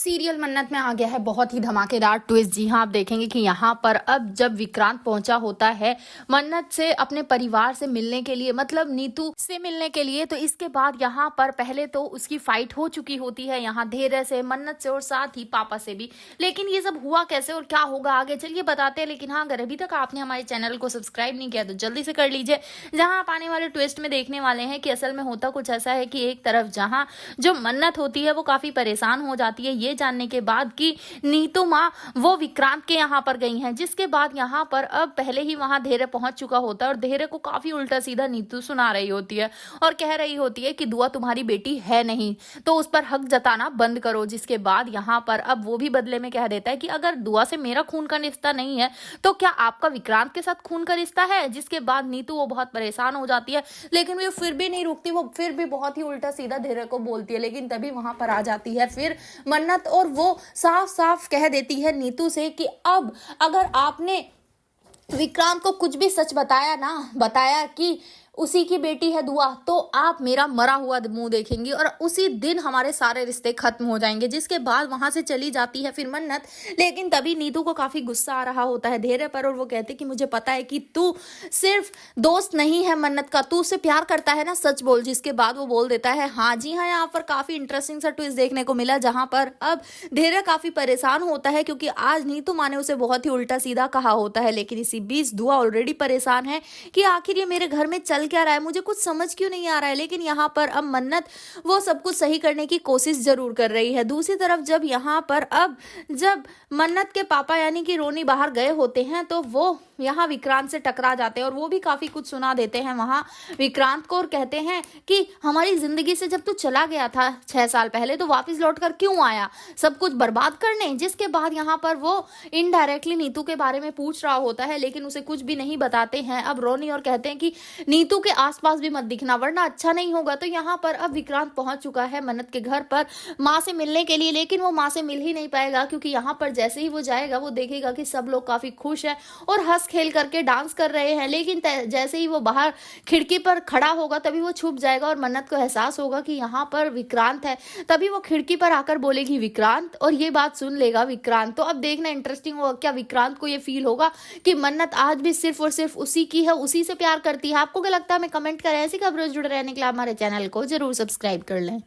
Serial मन्नत में आ गया है बहुत ही धमाकेदार ट्विस्ट। जी हाँ, आप देखेंगे कि यहाँ पर अब जब विक्रांत पहुंचा होता है मन्नत से अपने परिवार से मिलने के लिए, मतलब नीतू से मिलने के लिए, तो इसके बाद यहाँ पर पहले तो उसकी फाइट हो चुकी होती है यहाँ धैर्य से, मन्नत से और साथ ही पापा से भी। लेकिन ये सब हुआ कैसे और क्या होगा आगे, चलिए बताते हैं। लेकिन हाँ, अगर अभी तक आपने हमारे चैनल को सब्सक्राइब नहीं किया तो जल्दी से कर लीजिए। जहाँ आप आने वाले ट्विस्ट में देखने वाले हैं कि असल में होता कुछ ऐसा है कि एक तरफ जहाँ जो मन्नत होती है वो काफी परेशान हो जाती है ये जानने के बाद कि नीतू माँ वो विक्रांत के यहाँ पर गई हैं, जिसके बाद यहाँ पर अब पहले ही वहां धैर्य पहुंच चुका होता है और धैर्य को काफी उल्टा सीधा नीतू सुना रही होती है और कह रही होती है कि दुआ तुम्हारी बेटी है नहीं तो उस पर हक जताना बंद करो। जिसके बाद यहाँ पर अब वो भी बदले में कह देता है कि अगर दुआ से मेरा खून का रिश्ता नहीं है तो क्या आपका विक्रांत के साथ खून का रिश्ता है। जिसके बाद नीतू वो बहुत परेशान हो जाती है, लेकिन वो फिर भी नहीं रुकती, वो फिर भी बहुत ही उल्टा सीधा धैर्य को बोलती है। लेकिन तभी वहां पर आ जाती है फिर मन्नत और वो साफ साफ कह देती है नीतू से कि अब अगर आपने विक्रांत को कुछ भी सच बताया कि उसी की बेटी है दुआ, तो आप मेरा मरा हुआ मुंह देखेंगी और उसी दिन हमारे सारे रिश्ते खत्म हो जाएंगे। जिसके बाद वहां से चली जाती है फिर मन्नत। लेकिन तभी नीतू को काफी गुस्सा आ रहा होता है धैर्य पर और वो कहते कि मुझे पता है कि तू सिर्फ दोस्त नहीं है मन्नत का, तू उससे प्यार करता है ना, सच बोल। जिसके बाद वो बोल देता है हाँ जी हाँ। यहाँ पर काफी इंटरेस्टिंग सा ट्विस्ट देखने को मिला जहां पर अब धैर्य काफी परेशान होता है क्योंकि आज नीतू माँ ने उसे बहुत ही उल्टा सीधा कहा होता है। लेकिन इसी बीच दुआ ऑलरेडी परेशान है कि आखिर ये मेरे घर में चल क्या रहा है, मुझे कुछ समझ क्यों नहीं आ रहा है। लेकिन यहाँ पर अब मन्नत वो सब कुछ सही करने की कोशिश जरूर कर रही है। दूसरी तरफ जब यहाँ पर अब जब मन्नत के पापा यानी कि रोनी बाहर गए होते हैं तो वो यहाँ विक्रांत से टकरा जाते हैं और वो भी काफी कुछ सुना देते हैं वहां विक्रांत को और कहते हैं कि हमारी जिंदगी से जब तू चला गया था 6 साल पहले तो वापस लौट कर क्यों आया, सब कुछ बर्बाद करने। जिसके बाद यहाँ पर वो इनडायरेक्टली नीतू के बारे में पूछ रहा होता है लेकिन उसे कुछ भी नहीं बताते हैं अब रोनी और कहते हैं कि नीतू के आसपास भी मत दिखना वरना अच्छा नहीं होगा। तो यहाँ पर अब विक्रांत पहुंच चुका है मन्नत के घर पर माँ से मिलने के लिए, लेकिन वो माँ से मिल ही नहीं पाएगा क्योंकि यहाँ पर जैसे ही वो जाएगा वो देखेगा कि सब लोग काफी खुश है और हंस खेल करके डांस कर रहे हैं। लेकिन जैसे ही वो बाहर खिड़की पर खड़ा होगा तभी वो छुप जाएगा और मन्नत को एहसास होगा कि यहाँ पर विक्रांत है। तभी वो खिड़की पर आकर बोलेगी विक्रांत और ये बात सुन लेगा विक्रांत। तो अब देखना इंटरेस्टिंग होगा क्या विक्रांत को ये फील होगा कि मन्नत आज भी सिर्फ और सिर्फ उसी की है, उसी से प्यार करती है। आपको क्या लगता है हमें कमेंट करें। ऐसी खबरों से जुड़े रहने के लिए हमारे चैनल को जरूर सब्सक्राइब कर लें।